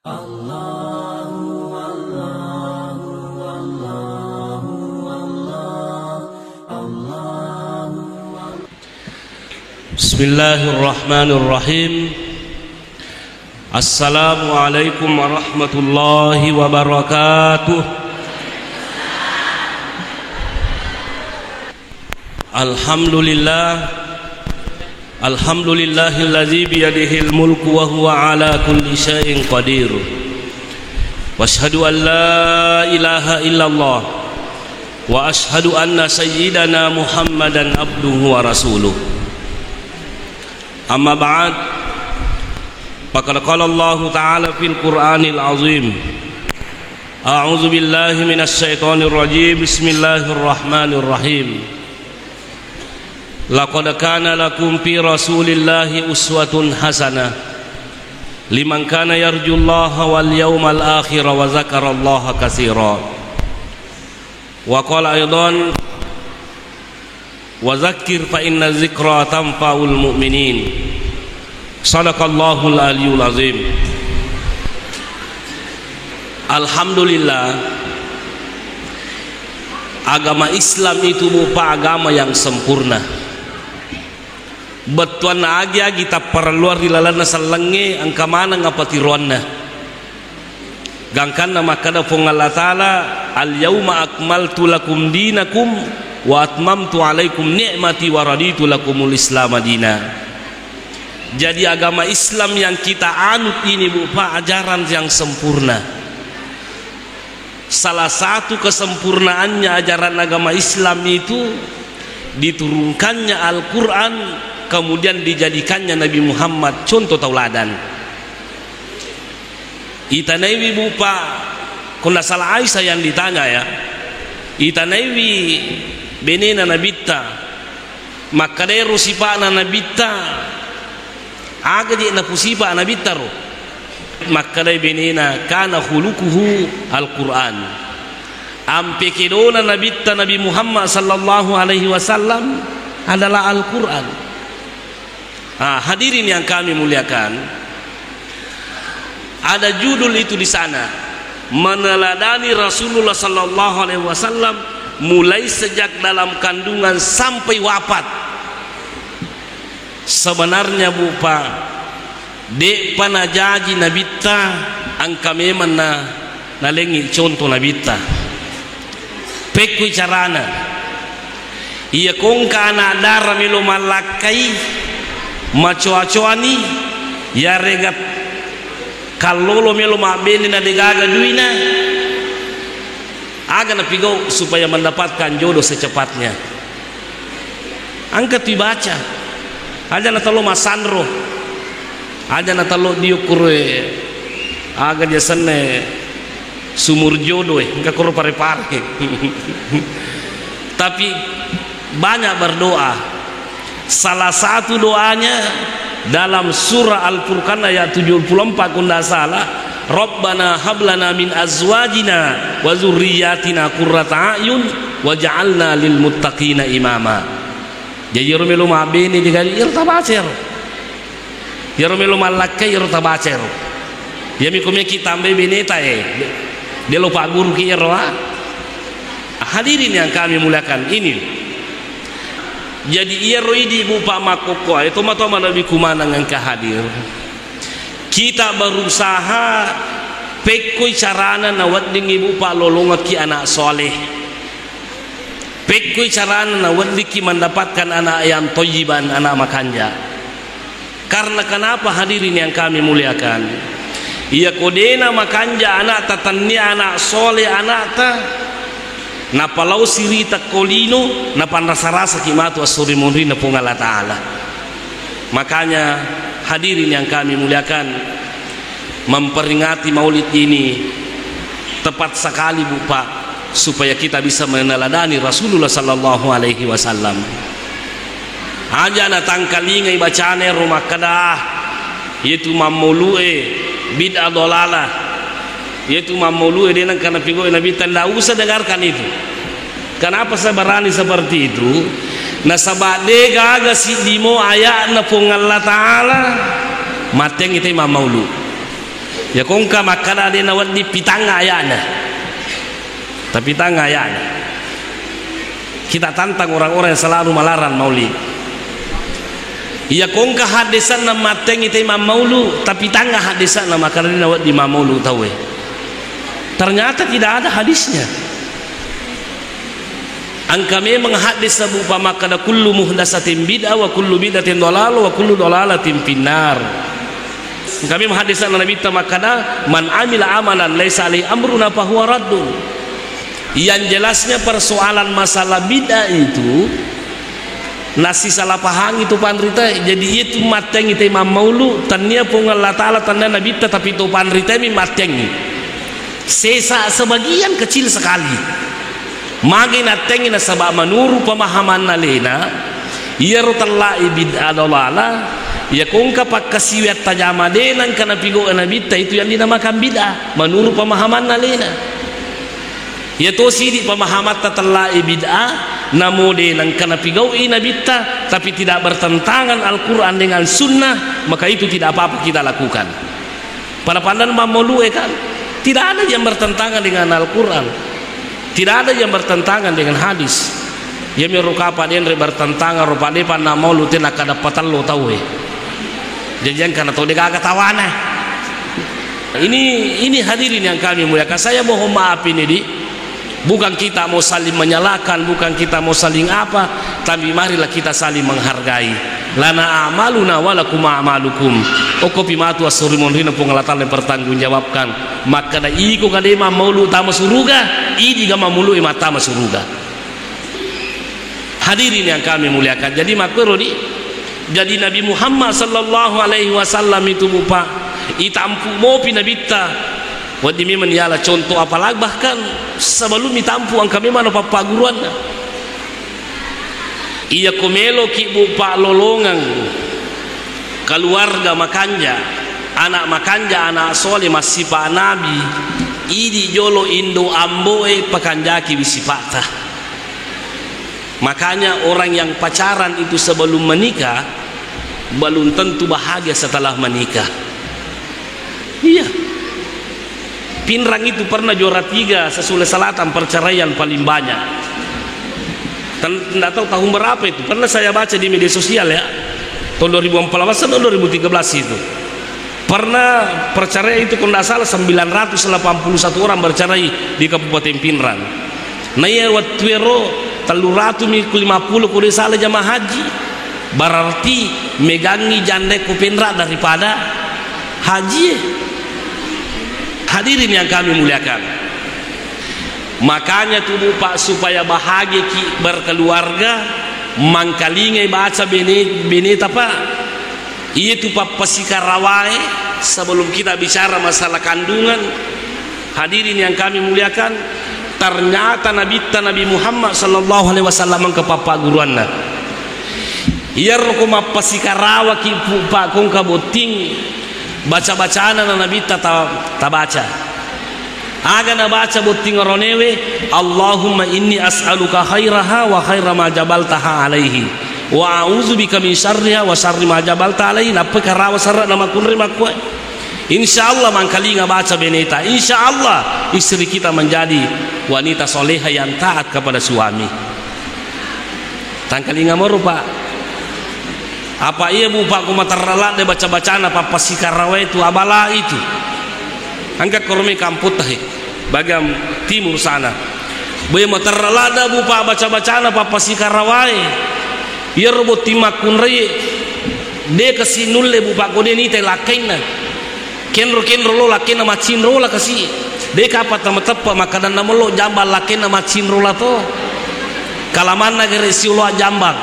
Bismillahirrahmanirrahim. Assalamualaikum warahmatullahi wabarakatuh. Alhamdulillahilladzi biyadihil mulku wa huwa ala kulli syai'in qadir. Wa asyhadu an la ilaha illallah wa asyhadu anna sayyidana Muhammadan abduhu wa rasuluh. Amma ba'd, faqad qala Allah ta'ala fil Qur'anil azim. A'udzu billahi minasy syaithanir rajim. Bismillahirrahmanirrahim. Laqad kana lakum fi Rasulillahi uswatun hasanah liman kana yarjullaha wal yawmal akhir wa dzakarallaha katsira. Wa qala aidan wa dzakkir fa inna dzikra tanfa'ul mu'minin. Shadaqallahul aliyyul azim. Alhamdulillah, agama Islam itu berupa agama yang sempurna. Betuan aja kita perluar di lalana salenge angka mana ngapati ronna. Gangkan nama kada fong Allah Ta'ala, al yauma akmaltu lakum dinakum wa atmamtu alaikum ni'mati wa raditu lakumul Islam madina. Jadi agama Islam yang kita anut ini berupa ajaran yang sempurna. Salah satu kesempurnaannya ajaran agama Islam itu diturunkannya Al-Quran, kemudian dijadikannya Nabi Muhammad contoh tauladan. Itanaiwi berupa kunda salah Aisyah yang ditanya ya, itanaiwi benena nabita maka deru sipana nabita aga je na pusipa nabita ro maka dai benena kana khuluquhu Al-Quran. Ampe kedona nabita Nabi Muhammad sallallahu alaihi wasallam adalah Al-Quran. Hadirin yang kami muliakan, ada judul itu di sana, meneladani Rasulullah sallallahu alaihi wasallam mulai sejak dalam kandungan sampai wafat. Sebenarnya bupa dek panajaji nabita angka memang na lengi contoh nabita pekui carana iya kongka anak darah melo malakai macoa-coani ya regat kalolo melo mabeni na degaga duina aga na pigau supaya mendapatkan jodoh secepatnya. Angkat dibaca aja na talo masandro aja na talo diukure aga dia sene sumur jodoh enggak kuro pare-pare. Tapi banyak berdoa. Salah satu doanya dalam surah Al-Furqan ayat 74 kunda salah, Rabbana hablana min azwajina wa dzurriyyatina qurrata a'yun waj'alna lil muttaqina imama. Jadi romelo mabeni digali irtabacer. Ya romelo malakai irtabacer. Ya mikome kitambe beneta dia lupa guru ki irwa. Hadirin yang kami muliakan ini. Jadi ia roidi bupa makoko itu matoma nabi kumana ngangka hadir. Kita berusaha pekoi carana nawading ibu pak lolongat ki anak soleh. Pekoi carana nawading ki mendapatkan anak yang toyiban, anak makanja. Karena kenapa hadirin yang kami muliakan? Ia kodena makanja anak tatania anak soleh anak ta. Na palau sirita kolino na panrasa-rasa kimatu asuri munri na pung Allah Ta'ala. Makanya hadirin yang kami muliakan, memperingati maulid ini tepat sekali bupa supaya kita bisa meneladani Rasulullah sallallahu alaihi wasallam. Aja na tangkalingai bacane rumah kadah yaitu mamulue bid'ah dolalah, yaitu mamulu dia nang karena pigo Nabi tidak usah dengarkan itu. Kenapa saya berani seperti itu? Nasabade gaga si dimo ayat na pung Allah Ta'ala mateng itu mamulu. ya kongka makana de nawat di pitanga ayana tapi tanga ayana. Kita tantang orang-orang yang selalu melarang maulid. Ya kongka hadisan nama mateng itu imam maulu tapi tanga hadisan nama makana de nawat di imam maulu tahu. Ternyata tidak ada hadisnya. Angka memang hadis sebuah makana kullu muhdatsatin bid'ah wa kullu bid'atin dhalalah wa kullu dhalalatin finnar. Kami menghadiskan Nabi kita makana man amila amalan laisa alaihi amruna fa huwa raddun. Yang jelasnya persoalan masalah bid'ah itu nasi salah paham itu pandrita. Jadi itu mateng itu imam maulu tanya pun Allah taala tanda Nabi kita tapi itu pandrita mi mateng. Sesa sebagian kecil sekali. Magi natengi na sabab menurut pemahaman nalena ia rutallai bid'ah dolala ya kongka pak kasiwet tajama denan kana pigo anabita itu yang dinamakan bid'ah menurut pemahaman nalena ya to sidi pemahaman tatallai bid'ah namo denan kana pigo inabita tapi tidak bertentangan Al-Quran dengan sunnah maka itu tidak apa-apa kita lakukan. Pada pandangan mamolue kan tidak ada yang bertentangan dengan Al-Quran. Tidak ada yang bertentangan dengan hadis. Ya meruka paden bertentangan rupa depan nama lu tena kada patan lo tahu jangan karena tahu dia agak tawana. Ini hadirin yang kami muliakan. Saya mohon maaf ini bukan kita mau saling menyalahkan, bukan kita mau saling apa, tapi marilah kita saling menghargai. Lana amaluna walakum amalukum. Okopi matu asurimun rina pengalatan yang pertanggungjawabkan. Maka da iko kada imam maulu tama suruga, idi gama mulu imata masuruga. Hadirin yang kami muliakan. Jadi makro jadi Nabi Muhammad sallallahu alaihi wasallam itu bupa itampu mopi nabita. Wadi memang ialah contoh apalagi bahkan sebelum ditampu angka memang apa paguruan. Ia komelo ki bupa lolongan keluarga makanja anak makanja anak soleh masih pak nabi idi jolo indo amboe pakanjaki bisipata. Makanya orang yang pacaran itu sebelum menikah belum tentu bahagia setelah menikah. Iya, Pinrang itu pernah juara 3 Sulawesi Selatan perceraian paling banyak. Tidak tahu tahun berapa itu, pernah saya baca di media sosial ya, tahun 2014 atau 2013 itu pernah perceraian itu kalau tidak salah 981 orang bercerai di Kabupaten Pinrang. Nah ya waktu itu 350 kuda salah jamaah haji berarti megangi jandek kupendra daripada haji. Hadirin yang kami muliakan. Makanya tubuh pak supaya bahagia berkeluarga mangkalingai baca benet apa itu pak pasikarawai sebelum kita bicara masalah kandungan. Hadirin yang kami muliakan, ternyata Nabi Muhammad sallallahu alaihi wasallam ke papa guruanna ia rokoma pasikarawa ki pak kong kaboting baca-bacaan Nabi ta baca aga na baca boting ronewe Allahumma inni as'aluka khairaha wa khaira ma jabaltaha alaihi wa a'udzubika min syarriha wa syarri ma jabalta alaihi napa karawa sarra nama kunri makwa. Insyaallah mangkali baca beneta, insyaallah istri kita menjadi wanita soleha yang taat kepada suami. Tangkali ngamor pak apa iya bu pak kuma terlalat de baca-bacaan apa pasikarawa itu abala itu angkat kormi kamput tahi bagam timur sana boy mo terlalat bu pak baca-bacaan apa pasikarawa iya robot timak kunri de kasinulle bu pak kode ni te lakaina kenro lo lakena macin rola kasi de kapat nama tepa makanan nama lo jambal lakena macin rola to kalaman negeri siulo jambang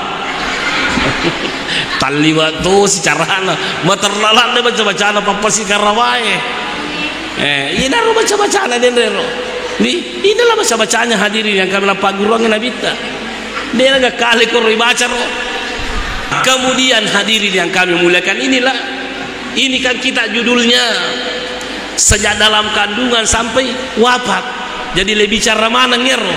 taliwa tu si carana materlalat de baca-bacaan apa si karawae ina ro baca-bacaan den rero ni inilah baca-bacaannya hadirin yang kami lapak guruan nabita dia agak kali ko baca ro. Kemudian hadirin yang kami muliakan, ini kan kita judulnya sejak dalam kandungan sampai wafat, jadi lebih cara mana ngero.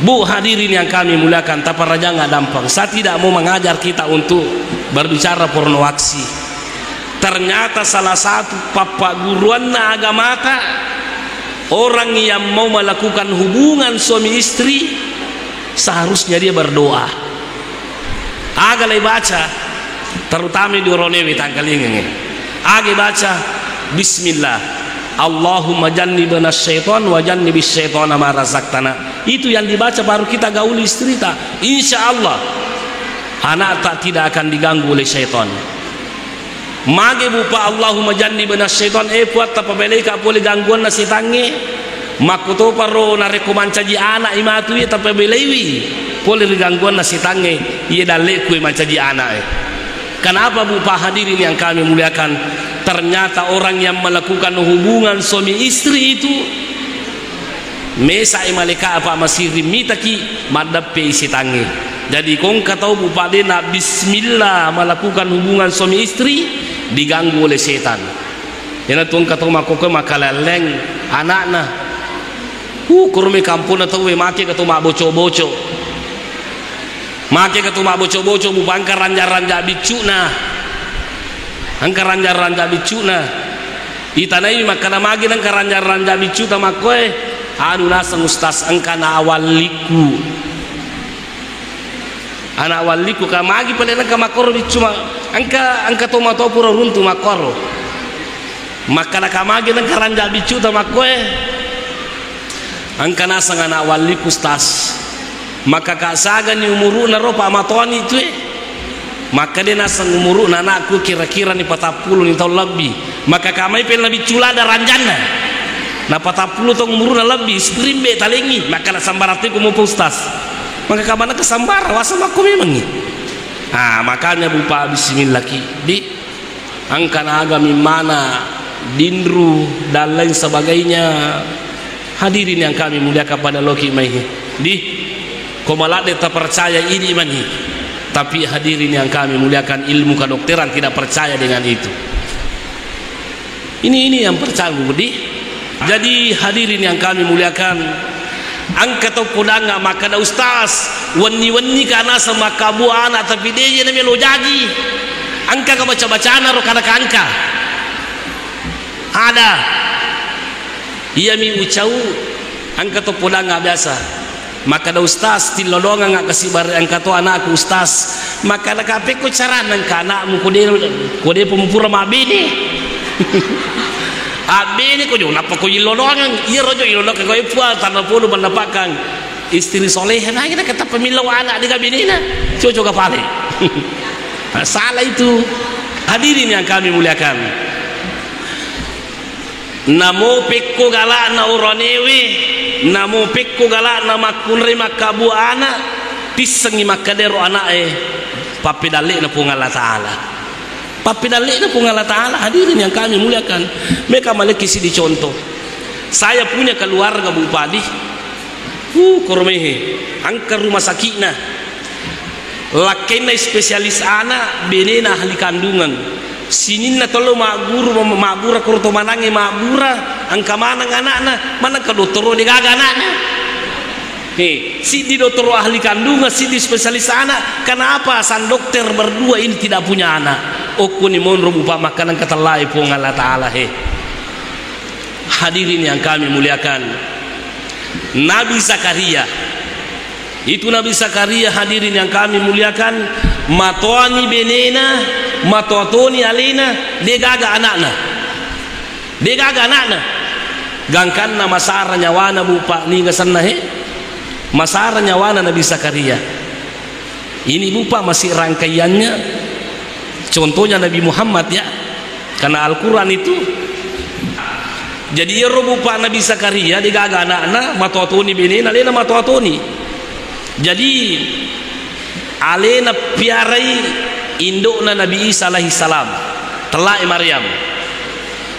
Bu hadirin yang kami muliakan, tapi raja nggak dampang. Saya tidak mau mengajar kita untuk berbicara porno aksi. ternyata salah satu papa guruan na agama ta, orang yang mau melakukan hubungan suami istri seharusnya dia berdoa. Agalai baca, terutama di Ronewi tangkalingan. Agi baca Bismillah, Allahumma jannibna syaitan wa jannibis syaitana ma razaqtana. Itu yang dibaca baru kita gauli istri ta. Insya Allah anak tak tidak akan diganggu oleh syaitan. Mage bupa Allahumma jannibna syaitan puat ta pabelai ka boleh gangguan na setange. Makuto paro na rekomancaji anak imatu ye ta pabelaiwi boleh gangguan na setange ye dalek ku mancaji anak. Kenapa bupa hadirin yang kami muliakan? Ternyata orang yang melakukan hubungan suami istri itu mesa malaikat apa masih rimitaki madape setange. Jadi kong katau bupa dena bismillah melakukan hubungan suami istri diganggu oleh setan. Yana tuang katau makoke makaleleng anakna. Kurme kampung atau we make katau mak boco-boco. Make katau mak boco-boco bubangka ranja-ranja bicuna. Angka ranja-ranja bicuna. Itanai makana magi nang ranja-ranja bicu ta makoe anu nasang ustaz angka na awaliku. Anak waliku ka magi pale nang kamakoro bicuma angka to mato pura runtu makoro. Makana ka magi nang ranja bicu ta makoe angka nasang anak waliku ustaz. Maka kasaga ni umuru na ropa matoni itu maka dia nasang umuru na anakku kira-kira ni 40 ni tahun lebih. Maka kami pengen lebih cula ada ranjana na 40 tahun umuru na lebih sprimbe talengi maka na sambarati ku mau ustaz. Maka kamana kesambar wasam aku memang ni. Makanya bupa bismillah ki di angkan agami mana dindru dan lain sebagainya. Hadirin yang kami muliakan pada loki mai di komalat tak percaya ini mani. Tapi hadirin yang kami muliakan ilmu kedokteran tidak percaya dengan itu. Ini yang percaya budi. Jadi hadirin yang kami muliakan, angkat atau podanga maka ada ustaz wani kana sama kabu anak tapi dia na melo jadi. Angka ka baca-bacaan ro kana angka. Ada. Ia mi ucau angkat atau podanga biasa. Maka ada ustaz tilolongan ngak kasih bar angkat to anakku ustaz. Maka nak ape ko cara nang anakmu kode pemumpura mabini. Abini ko jo napa ko ilolongan iya rojo ilolongan ko ipual tanah puluh mendapatkan istri soleh nah kita kata pemilau anak di kabinina coco kapale. Salah itu. Hadirin yang kami muliakan. Namo pekko galak na uranewe namo pekko galak na makunre makabu anak pisengi makadero anak papi dalik na pung Allah Ta'ala. Papi dalik na pung Allah Ta'ala. Hadirin yang kami muliakan, mereka malaki si dicontoh. Saya punya keluarga bupadi kormehe angka rumah sakitna lakena spesialis anak benena ahli kandungan sinin na tolo magura kurto manange magura angka manang anakna manang ka doktoro di gaga anakna si di doktoro ahli kandungan si di spesialis anak kenapa san dokter berdua ini tidak punya anak okuni monro bupa makanan katalai pung Allah Ta'ala hadirin yang kami muliakan Nabi Zakaria itu Nabi Zakaria hadirin yang kami muliakan matoani benena matotoni alina degaga anakna gangkanna masara nyawana bupa ni gasanna masara nyawana Nabi Zakaria ini bupa masih rangkaiannya contohnya Nabi Muhammad ya karena Al-Quran itu jadi bupa Nabi Zakaria degaga anakna matotoni benena alina matotoni jadi alena piarai indukna Nabi Isa alaihi salam telai Maryam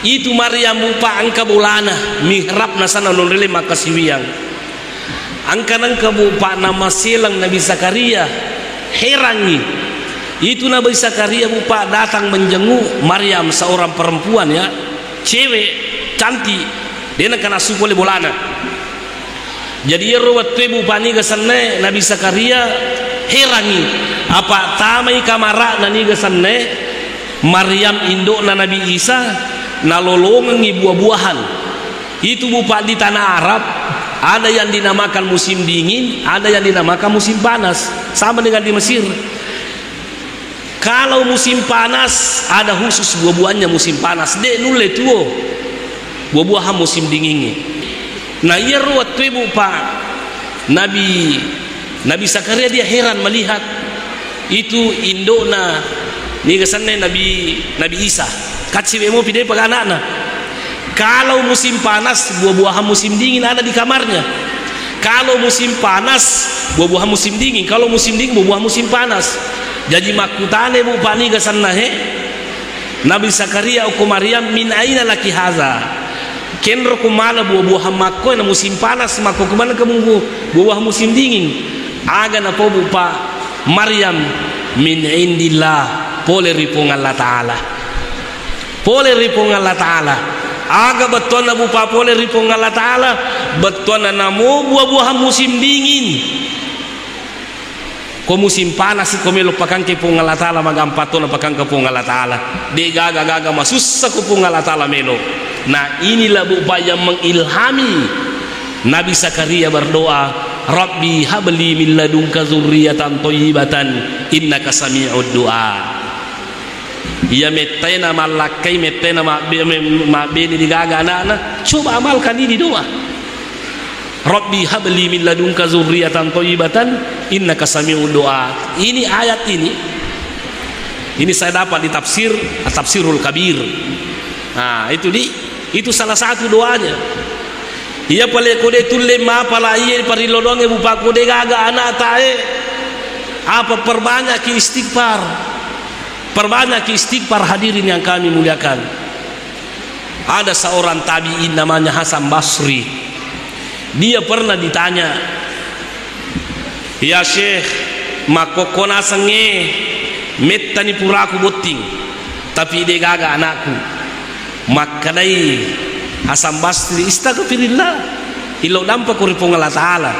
itu Maryam bupa angka bulana mihrab nasana nunrile makasiwiang angka nangka bupa nama silang Nabi Zakaria herangi itu Nabi Zakaria bupa datang menjenguk Maryam seorang perempuan ya cewek cantik dia nak kena suku oleh bulana jadi ruwet bupa ni kesana Nabi Zakaria herangi apa tamai kamara nani gesanne Maryam indukna Nabi Isa nalolongi buah-buahan. Itu bupa di tanah Arab ada yang dinamakan musim dingin, ada yang dinamakan musim panas, sama dengan di Mesir. Kalau musim panas ada khusus buah-buahannya musim panas, dek nule tuo buah-buahan musim dingin. Nah iya ruat tu bupa Nabi Zakaria dia heran melihat itu indukna ni kesannya Nabi Isa kacip emo pide pada anak-anak. Kalau musim panas buah-buahan musim dingin ada di kamarnya. Kalau musim panas buah-buahan musim dingin, kalau musim dingin buah-buahan musim panas. Jadi makutane bu pani kesanna Nabi Zakaria uku Maryam min aina laki haza. Kenro kumala buah-buahan makko na musim panas makko kemana kamu buah-buahan musim dingin. Aga na po bu pa Maryam min indillah pole ripong Allah Ta'ala. Pole ripong Allah Ta'ala. Aga betul na bupa pole ripong Allah Ta'ala. Betul na namo buah-buahan musim dingin. Ko musim panas ko melo pakang ke pong Allah Ta'ala magampato na pakang ke pong Allah Ta'ala. Di gaga masussa ko pong Allah Ta'ala melo. Nah inilah bupa yang mengilhami Nabi Zakaria berdoa, Rabbi habli min ladunka dzurriyyatan thayyibatan innaka sami'ud du'a. Ya metena malakai metena ma beni digaga anak-anak, coba amalkan ini doa. Rabbi habli min ladunka dzurriyyatan thayyibatan innaka sami'ud du'a. Ini ayat ini saya dapat di Tafsirul Kabir. Nah, itu salah satu doanya. Ia pale kode tulle ma pala iye parilodonge bupa kode gaga anak tae. Apa perbanyak istighfar. Perbanyak istighfar hadirin yang kami muliakan. Ada seorang tabi'in namanya Hasan Basri. Dia pernah ditanya, ya Syekh, makokona senge mettani puraku botting, tapi dia gaga anakku. Makadai Hasan Basri istaghfirillah. Ilo dampa kuripong Allah Ta'ala.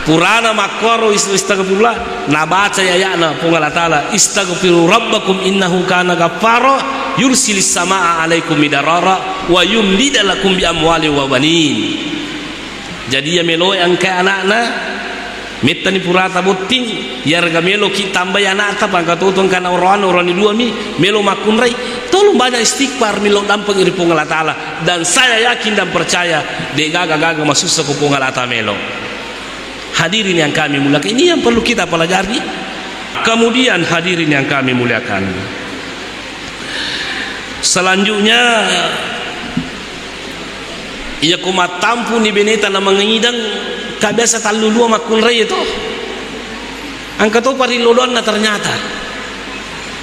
Purana makoro istaghfirullah na baca ayatna pong Allah Ta'ala istaghfiru rabbakum innahu kana ghaffara yursilis samaa alaikum midarara wa yumdidalakum bi amwali wa banin. Jadi ya melo yang ke anak-anak metani purata botting yarga melo ki tambah anak ta pangka tutong kana orang dua mi melo makunrai tolong banyak istighfar melo dampang iri pong Allah Ta'ala. Dan saya yakin dan percaya de gaga masuk ke pong Allah Ta'ala melo. Hadirin yang kami muliakan, ini yang perlu kita pelajari. Kemudian hadirin yang kami muliakan, selanjutnya ia kumat tampu ni beneta na mangidang kabiasa talulua makunray itu. Angka to parilodon na ternyata.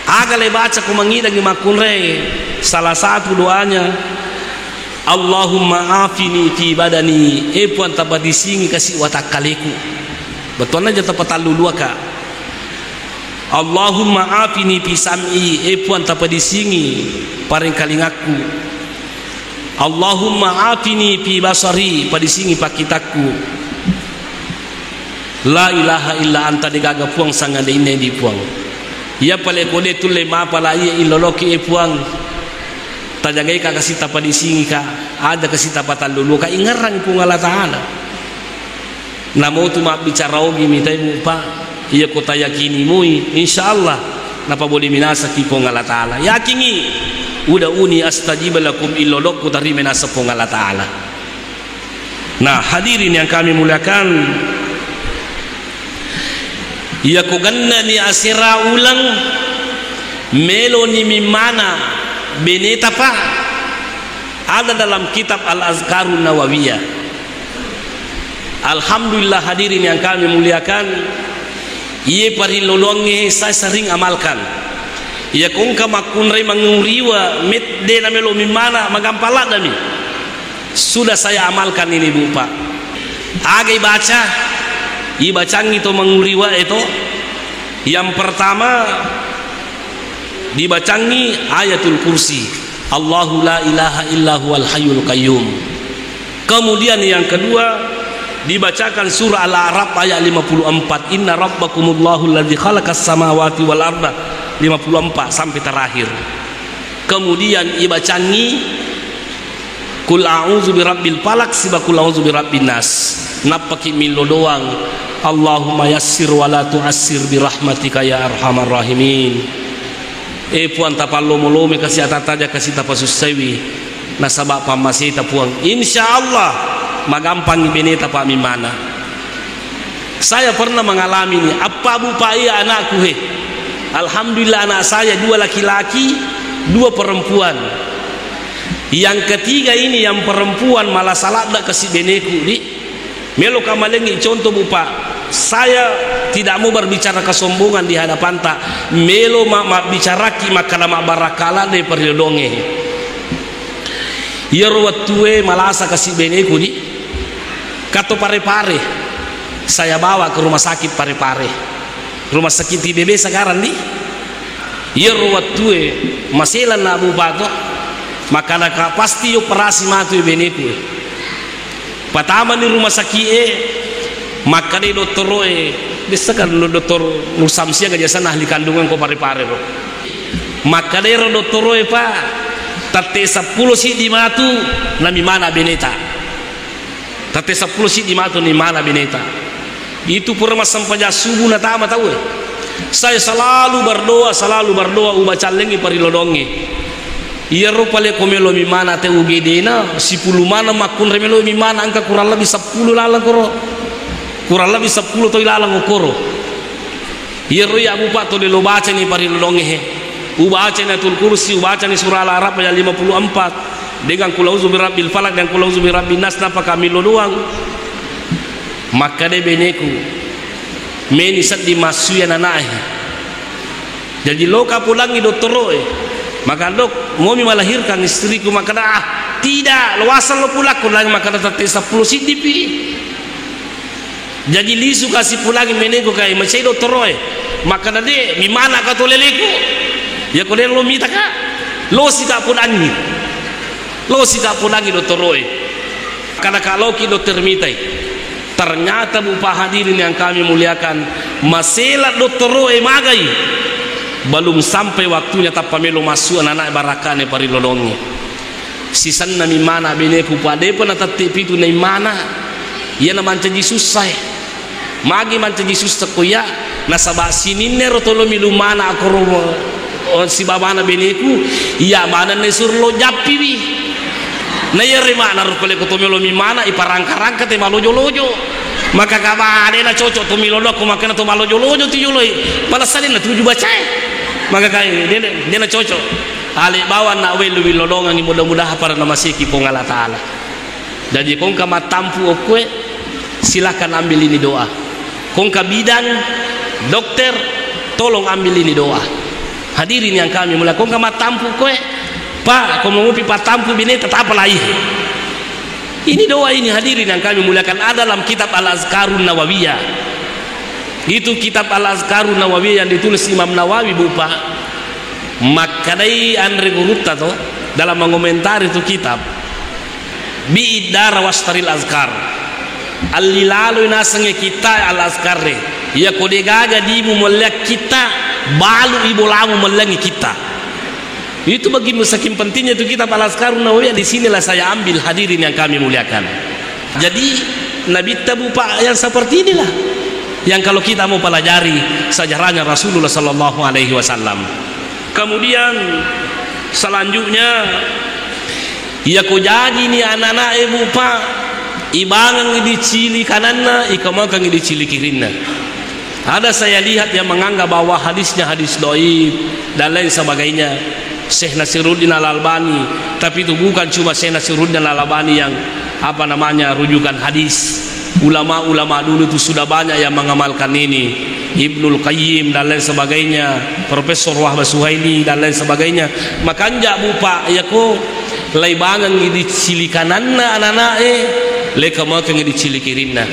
Aga le baca kumangidang ni makunray. Salah satu doanya, Allahumma afini fi badani, puan tabadisingi kasih watak kaliku. Betul aja tepat lulua ka. Allahumma afini fi sam'i, puan tabadisingi paring kalingaku. Allahumma afini fi basari, padisingi pakitaku. La ilaha illa anta digaga puang sangade ine di puang. Ya pale kode tulle ma pala ye iloloki puang. Tajagai ka kasih tapa di sini ka ada kasih tapa dulu ka ingarang pung Allah Ta'ala. Namo tu ma bicara ogi mitai mupa iya kota yakini mui insyaallah napa boleh minasa ki pung Allah Ta'ala. Yakini udah uni astajib lakum illolok ku dari minasa pung Allah Ta'ala. Nah hadirin yang kami muliakan, iya ku ganna ni asira ulang melo ni mimana beneta pak ada dalam kitab Al-Azkarun Nawawiyah. Alhamdulillah hadirin yang kami muliakan, ia parilolonge saya sering amalkan. Ia kongka makunrai manguriwa met de namelo mimana magampala dami. Sudah saya amalkan ini Bu Pak. Agai baca, i bacangi to manguriwa itu. Yang pertama dibacangi ayatul kursi, Allahu la ilaha illa huwal hayyul qayyum. Kemudian yang kedua dibacakan surah Al-A'raf ayat 54, inna rabbakumullahu alladzi khalaqas samawati wal arda 54 sampai terakhir. Kemudian ibacangi kul a'udzu birabbil falaq siba kul a'udzu birabbin nas. Napaki milo doang. Allahumma yassir wa la tu'assir birahmatika ya arhamar rahimin. Puan tapalo molome kasih atataja kasih tapasusawi nasaba pamasita puang. Insyaallah magampang ibineta pa mimana. Saya pernah mengalami ini. Apa bupa iya anakku he? Alhamdulillah anak saya 2 laki-laki 2 perempuan. Yang ketiga ini yang perempuan malah salah dak kasih beneku di melo kamalengi contoh bupa. Saya tidak mau berbicara kesombongan di hadapan tak melo mak bicaraki makala mak barakala de periodonge. Yerwatue malasa kasih beneku di kato pare-pare. Saya bawa ke rumah sakit pare-pare. Rumah sakit IBB sekarang di yerwatue masela na bupato makala ka pasti operasi matu beneku. Pertama di rumah sakit maka di dokter desakan lo dokter nusamsia gajasan ahli kandungan ko pare-pare ro. Maka di dokter pak tate 10 si di matu nami mana beneta. Tate 10 si di matu ni mana beneta. Itu pura sampai subuh na tama tahu. Saya selalu berdoa ubaca lengi parilodongi. Iya rupa le komelo mi mana te UGD na 10 mana makun remelo mi mana angka kurang lebih 10 lalang koro. Kurang lebih 10 to ilalang ukoro. Iya ya bupa to le lo baca ni parilodongi he. Ubaca ni Ayatul Kursi, ubaca ni surah Al-Araf ayat 54 dengan kul a'udzu birabbil falaq dan kul a'udzu birabbin nas napa kami lo doang. Maka de beneku meni sat di masuya nanai. Jadi lo kapulangi doktoroe. Maka dok mau melahirkan istriku maka tidak luasan lo pulak lagi maka tate 10 sidipi. Jadi lisu kasih pulangi menego kai macai doktoroe. Maka nade mi mana ka to leleku. Ya ko lo mita ka. Lo sika pulangi. Lo sika pulangi doktoroe. Karena kalau ki dokter mitai. Ternyata bupa hadirin yang kami muliakan masalah doktoroe magai. Belum sampai waktunya tapamelo masuk anak barakane parilolongi. Sisan nami mana beneku pade pun atati pitu nai mana. Ia na manca Yesus sai. Magi manca Yesus takoya nasaba sininne rotolo milu mana akoro si babana beneku ia mana ne surlo jappi wi. Na yere mana rupale ko tomelo mi mana iparangka-rangka te malojo-lojo. Maka kabade na cocok to milodok ko makana to malojo-lojo ti yuloi. Balasalin na tuju bacae. Maka kai dia na cocok. Ali bawa na welu wilodongan ni mudah-mudahan para namasiki ko ngala taala. Jadi kong ka matampu okwe silakan ambil ini doa. Kong ka bidan dokter tolong ambil ini doa. Hadirin yang kami mulai kong ka matampu kwe Pak, kau mengupi patampu bini tetap lagi. Ini doa ini hadirin yang kami muliakan ada dalam kitab Al-Azkarun Nawawiyah. Itu kitab Al-Azkarun Nawawiyah yang ditulis Imam Nawawi bupa. Makadai Andre Gurutta to dalam mengomentari itu kitab. Bi'idara wastaril azkar. Al-lilalu nasenge kita al-azkarre. Ya kode gaga dimu melek kita balu ibu lamu melengi kita. Itu bagi saking pentingnya itu kitab Al-Azkarun Nawawiyah. Di sinilah saya ambil hadirin yang kami muliakan. Jadi Nabi Tabupa yang seperti inilah yang kalau kita mau pelajari sejarahnya Rasulullah sallallahu alaihi wasallam. Kemudian selanjutnya ya ko jadi ni anak-anak ibu pak ibangang di cili kananna ikamakang di cili kirinna. Ada saya lihat yang menganggap bahwa hadisnya hadis dhaif dan lain sebagainya. Syekh Nasiruddin Al-Albani, tapi itu bukan cuma Syekh Nasiruddin Al-Albani yang apa namanya rujukan hadis. Ulama-ulama dulu itu sudah banyak yang mengamalkan ini. Ibnul Qayyim dan lain sebagainya, Profesor Wahbah Suhaili dan lain sebagainya. Makanya bupa ya ko laibangan di cilikananna anak-anak leka makan di cilikirinna.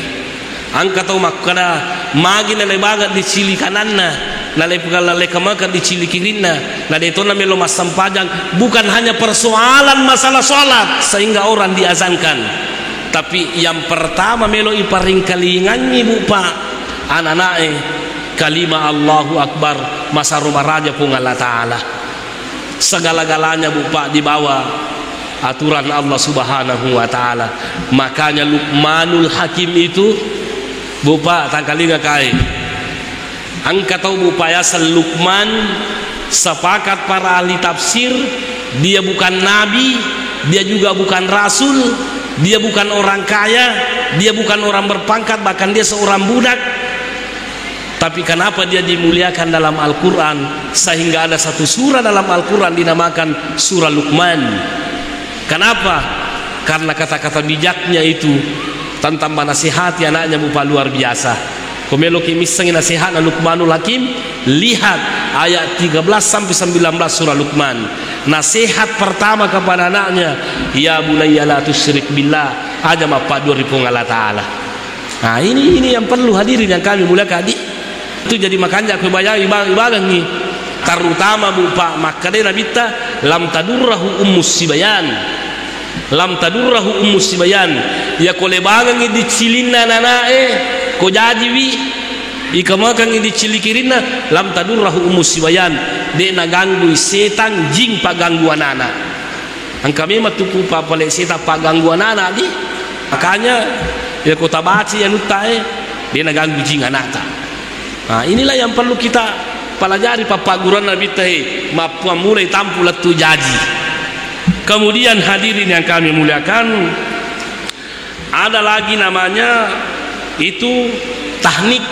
Angka tahu makana magina laibangan di cilikananna. Nalai pegala leka makan di cilikirinna. Nah itu namanya mas sampajang bukan hanya persoalan masalah sholat sehingga orang diazankan, tapi yang pertama melo iparing kalingannya bupa anak-anak kalima Allahu Akbar masa rumah raja pun Allah Ta'ala. Segala-galanya bupa di bawah aturan Allah Subhanahu wa Ta'ala. Makanya Luqmanul Hakim itu bupa tangkalinga kai. Angka tahu bupa ya Luqman, sepakat para ahli tafsir, dia bukan nabi, dia juga bukan rasul, dia bukan orang kaya, dia bukan orang berpangkat, bahkan dia seorang budak. Tapi kenapa dia dimuliakan dalam Al-Quran, sehingga ada satu surah dalam Al-Quran dinamakan surah Luqman. Kenapa? Karena kata-kata bijaknya itu tentang menasihati anaknya bupa luar biasa. Komelo kimisang nasihat Luqmanul Hakim, lihat ayat 13 sampai 19 surah Luqman. Nasihat pertama kepada anaknya, ya bunayya la tusyrik billah, aja mapadu ripung Allah Ta'ala. Nah ini yang perlu hadirin yang kami muliakan. Itu jadi makanya aku bayar ibadah nih, terutama bupa makanya Nabi ta lam tadurrahu ummus sibayan, lam tadurrahu ummus sibayan, ya kole bagang di cilina nanae ko jajiwi ikamakan di cilikirina lam tadurrahu ummus sibayan, de naganggu setan jing pagangguan anak. Angka memang tuku pa pale setan pagangguan anak di, makanya ya kota baci yang utae dia naganggu jing anak ta. Nah, inilah yang perlu kita pelajari papaguran Nabi tahi mapua mulai tampu letu jaji. Kemudian hadirin yang kami muliakan, ada lagi namanya itu tahnik.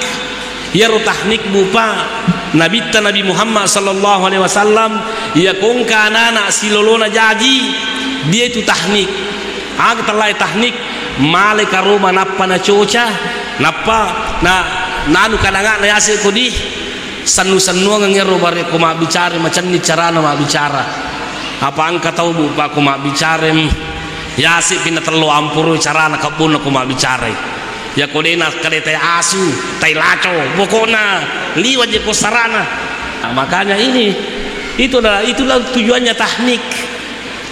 Ya tahnik bupa Nabi Muhammad sallallahu alaihi wasallam ya kongka anak silolona jaji, dia itu tahnik. Agtalai tahnik male karoma nappa na coca nappa na nanu kadang na yase kodi sanu-sanu ngero bare ko bicara macam ni cara na bicara. Apa angka tahu bu pak ko bicara yase pina terlalu ampuru cara na kabun ko bicara. Ya kodena kade tay asu tay laco pokoknya liwat je ko sarana. Nah, makanya itulah tujuannya tahnik.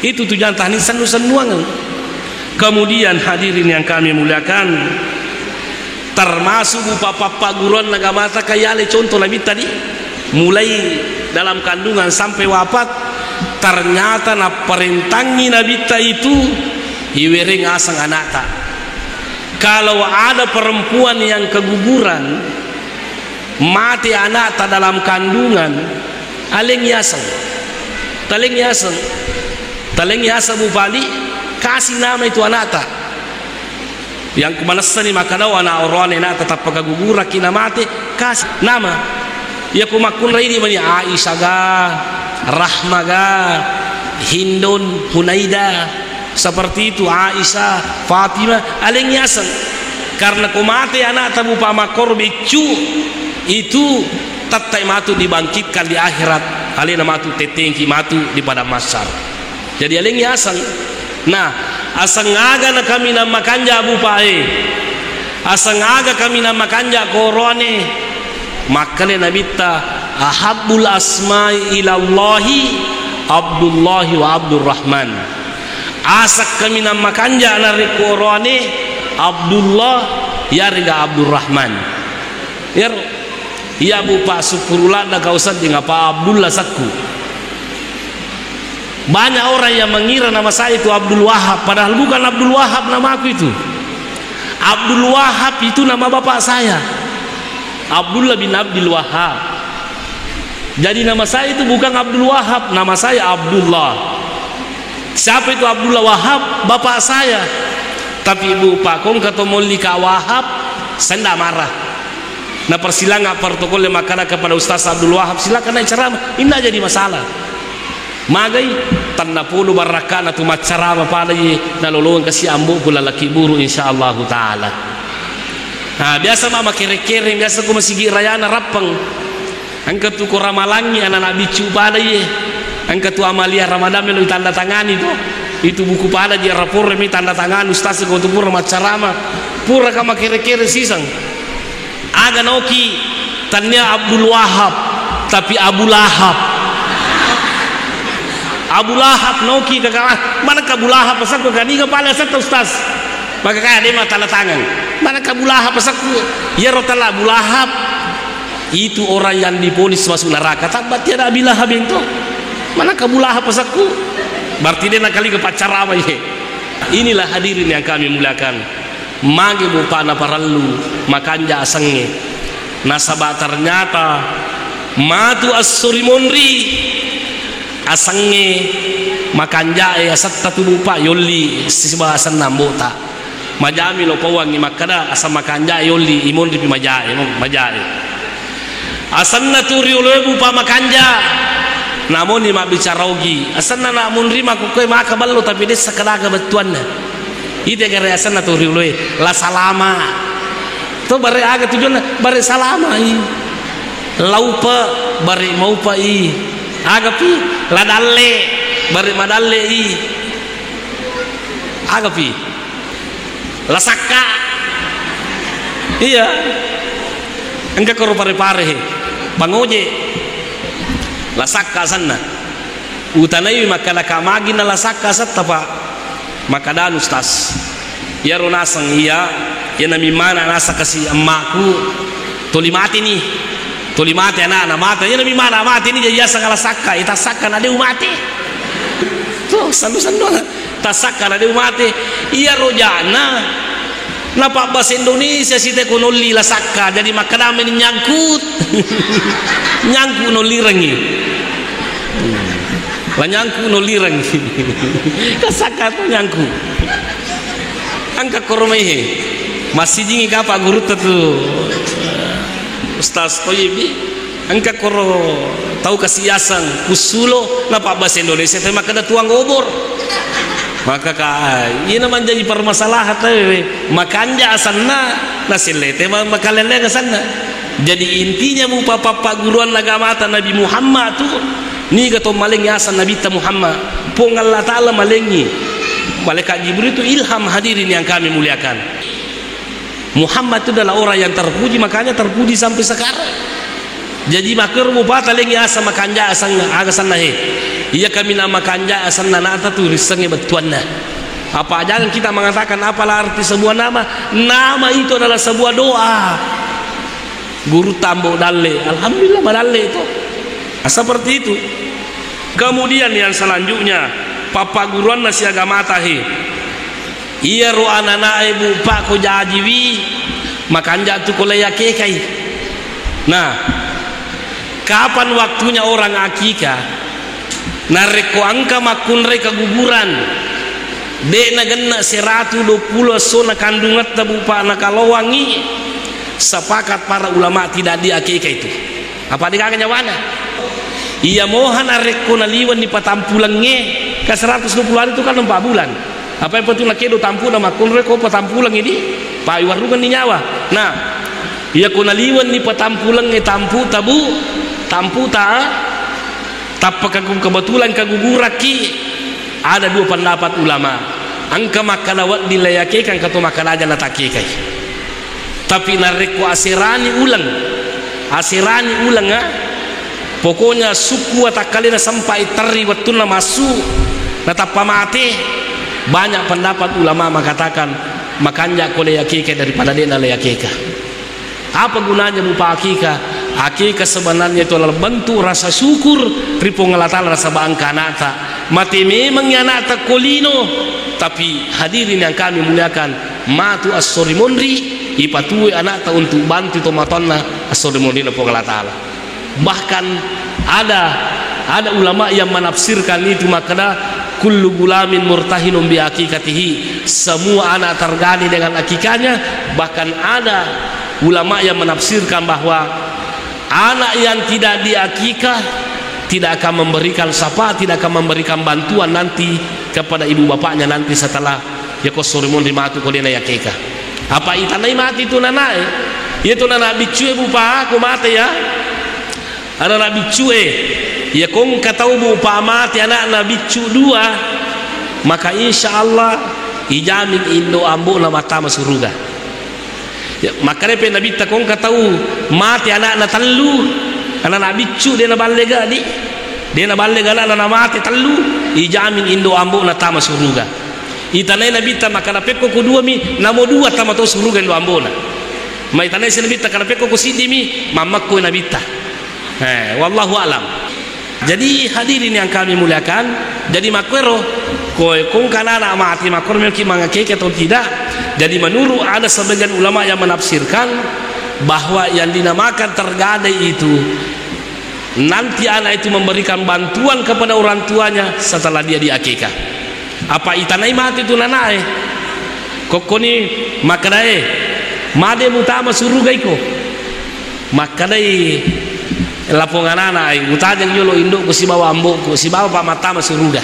Itu tujuan tahnik sanu-sanuan. Kemudian hadirin yang kami muliakan, termasuk papa guruan nagamata kayale contoh Nabi tadi, mulai dalam kandungan sampai wafat, ternyata na perintangi Nabi itu iwering asang anata. Kalau ada perempuan yang keguguran mati anata dalam kandungan, aleng yasang bupali kasih nama itu anata. Yang kemanasan ni makadaw anak orang na tetap pagagugura kina mati kasih nama. Ya kumakun ini mani Aisyah ga, Rahma ga, Hindun, Hunaida, seperti itu Aisyah, Fatimah, aleng yasan. Karena kumati anak tabu pamakor bicu itu tatai matu dibangkitkan di akhirat, alena matu tetengki matu di padang mahsyar. Jadi aleng yasan. Nah, asangaga na kami na makanja bupae, asangaga kami na makanja korone, makale nabita ahabbul asma'i ilallahi Abdullahi wa Abdurrahman. Asak kami na makanja na korone Abdullah yarga Abdurrahman. Ya bupa syukurullah na kausan di ngapa Abdullah sakku. Banyak orang yang mengira nama saya itu Abdul Wahab, padahal bukan Abdul Wahab nama aku itu. Abdul Wahab itu nama bapak saya, Abdullah bin Abdul Wahab. Jadi nama saya itu bukan Abdul Wahab, nama saya Abdullah. Siapa itu Abdullah Wahab? Bapak saya. Tapi ibu pakong kata Molika Wahab, saya tidak marah. Nah persilangan protokol makanan kepada Ustaz Abdul Wahab, silakan naik ceramah, ini tidak jadi masalah. Magai tanda puluh barakana tu macarama pada ye nalolong kasi ambu kula laki buru insyaallah taala. Nah biasa mama kere-kere biasa ku masih girayana rapang. Angkat tu ko ramalangi anak bicu pada ye. Angkat tu amalia Ramadan melu tanda tangani tu. Itu buku pada dia rapor mi tanda tangan ustaz ko tu pura macarama. Pura kama kere-kere sisang. Aga noki tanya Abdul Wahab tapi Abu Lahab. Abu Lahab noki kakak mana Abu Lahab pasal ko kani kepala satu ustaz maka kaya dia mah tanda tangan mana Abu Lahab pasal ko ya rotala Abu Lahab itu orang yang diponis masuk neraka. Tabat tiada Abi Lahab itu. Mana Abu Lahab pasakku? Berarti dia nak kali ke pacar apa ye? Inilah hadirin yang kami muliakan. Magi bupa na parallu makanja asangnya. Nasabah ternyata matu as-surimonri asangnya makanja asat tatu bupa yoli sisba asan nambota. Majami lo pawangi makada asam makanja yoli imonri pi majai asanna turi ulebu pa makanja namun ni mak bicara ogi asanna nak munri mak koe maka ballo tapi dia sekadaga betuan ide gara asanna turi ulue la salama to bare aga tujuan bare salama i laupa bare maupa i aga pi la dalle bare madalle i aga pi la sakka iya enggak koro pare-pare bangoje la sakka sanna utanai makala kamagi na la sakka sattapa makadan ustaz ya ronasang iya ya nami mana nasa kasi emakku tolimati nih tolimati anak mata ya nami mana mati ini jadi asa ngala sakka ita sakka na deu mati tuh sandu-sandu ta sakka na deu mati iya rojana napa bahasa Indonesia si teh kuno lila sakka jadi makadame ni nyangkut nyangku no lirangi la nyangku no lirangi kasaka to nyangku angka koromehe masih jingi kapa guru tu Ustaz Toyibi angka koro tahu kasiasan kusulo napa bahasa Indonesia teh makada tuang obor maka ini namanya jadi permasalahan makanya asalnya nasilete makalele ke sana jadi intinya mu papa guruan agama Nabi Muhammad tuh ni gato malengi asal Nabi Muhammad pong Allah Ta'ala malengi malaikat Jibril itu ilham hadirin yang kami muliakan Muhammad itu adalah orang yang terpuji makanya terpuji sampai sekarang jadi makar mu pata lengi asal makanja asal agasan nahe iya kami nama kanja asal nana tu risengnya betuanna apa jangan kita mengatakan apalah arti sebuah nama itu adalah sebuah doa guru tambo dalle alhamdulillah madalle itu seperti itu kemudian yang selanjutnya papa guruan nasi agama tahi iya ro anana ibu pak ko jajiwi makanja tu kolaya kekai nah kapan waktunya orang akikah nareko angka makunre keguguran dek na genna 120 sona kandungat tabupa na kalawangi sepakat para ulama tidak diakika itu apa dikaganya wana iya mohan nareko naliwan di patampulangnya ke 120 hari itu kan 4 bulan apa yang betul nakedo tampu na makunre ko patampulang ini pak iwarungan di nyawa nah iya ko naliwan di patampulangnya tampu ta tapi kebetulan kaguguraki ada 2 pendapat ulama angka makalawat dilayakekan kata makalaja natakekai tapi nareku asirani ulang pokoknya suku atakalina sampai teri watuna masuk natapa mati banyak pendapat ulama mengatakan makanya kau layakeka daripada dia layakeka apa gunanya bupa akikah sebenarnya itu adalah bentuk rasa syukur ripo ngelatala rasa bangka nata mati memang ya nata kolino tapi hadirin yang kami muliakan matu as-sorimonri ipatui anata untuk bantu tomatonna as-sorimonri ripo ngelatala bahkan ada ulama yang menafsirkan itu makna kullu gulamin murtahinum bi akikatihi semua anak tergani dengan akikahnya bahkan ada ulama yang menafsirkan bahwa anak yang tidak diakikah tidak akan memberikan syafaat, tidak akan memberikan bantuan nanti kepada ibu bapaknya nanti setelah ya kosorimun dimatu kolena yakika. Apa itanai mati itu nanae? Itu nana bicue bupa aku mati ya. Ada nabi bicue. Ya kong katau bupa mati anak nabi bicu 2 maka insyaallah ijamin indo ambo na mata masuruga. Ya, makanya pe nabi takong katau mati anak na tallu anak nabi cu dia na balega di dia na balega anak na mati tallu ijamin indo ambo na tama suruga itanai nabi ta makana peko ko 2 mi namo 2 tama to suruga indo ambo na mai tanai sinabita kana peko ko sidi mi mamakku nabita. Wallahu alam. Jadi hadirin yang kami muliakan, jadi makwero kung kanana mati makor memiliki mangakeke atau tidak. Jadi menurut ada sebagian ulama yang menafsirkan bahwa yang dinamakan tergadai itu nanti anak itu memberikan bantuan kepada orang tuanya setelah dia diakikah. Apa itanai mati itu nanae kokoni makadai made mutama suruga iko makadai lapongan anak utajang yolo induk ko si bawa ambok ko si bawa pak mata masuruga.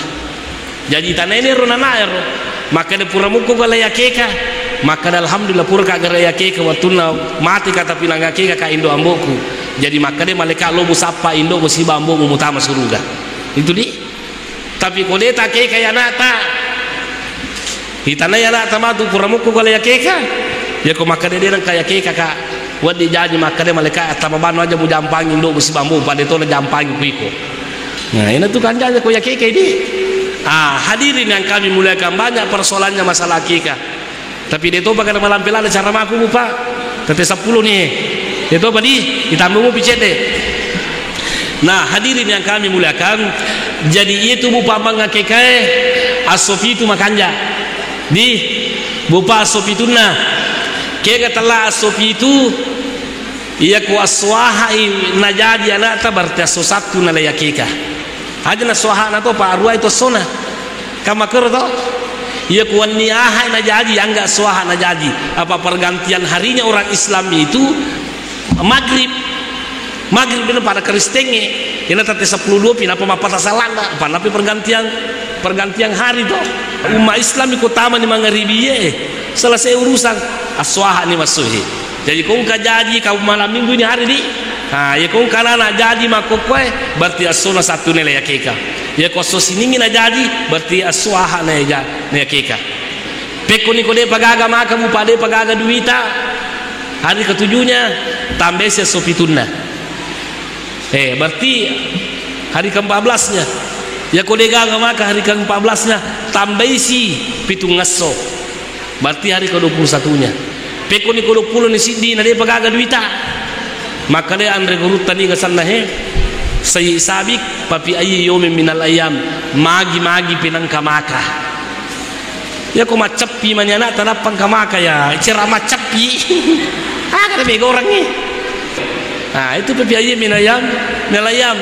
Jadi tanah ini ronana ero maka de puramuko gala yakeka maka alhamdulillah pura kagara yakeka watuna mati kata pinang yakeka ka indo ambokku. Jadi maka de malaikat lo musapa indo ko si bawa ambok muta masuruga. Itu di tapi kode ta ke kaya nata hitana ya nata matu puramuko gala yakeka ya ko maka de nang kaya yakeka ka wadi jaji makanya malaikat tamabano aja mu jampangin do si bambu pada itu jampangin kuiko. Nah ini tuh kan jaja ko yakeka ini. Hadirin yang kami muliakan, banyak persoalannya masalah akikah. Tapi dia tuh pakai malampilan cara maku lupa. Tete 10 nih. Dia tuh apa di ditambah mu picet deh. Nah hadirin yang kami muliakan, jadi itu bupa mangakekah asofi itu makanja. Di bupa asofi itu nah. Kega telah asofi itu iya ku aswahai najadi anak ta berarti satu na layakika aja na swahana to pa arwah itu sona kama ker to iya ku niaha najadi angga swaha najadi apa pergantian harinya orang Islam itu maghrib benar pada kristenge ini tadi 10 pina apa mapata salanda apa pergantian hari to umat Islam ikut taman di maghribiye selesai urusan aswaha ni masuhi. Jadi kung kajadi kau malam minggu ni hari ni ya kung kanana jadi makokwe berarti asuna satu nilai yakeka ya koso siningi na jadi berarti aswaha na yakeka peko ni kode pagaga maka mu pade pagaga duita hari ketujuhnya tambah sopituna berarti hari ke-14 nya ya kode gaga maka hari ke-14 nya tambah si pitung ngaso berarti hari ke-21 nya peko ni ko 20 ni sidi na dia pagaga duita maka dia andre gurut tani gasanna he sayi sabik papi ayi yomin minal ayam magi pinang kamaka ya ko macapi manyana tanapang kamaka ya cerah macapi kada bego orang ni itu papi ayi minal ayam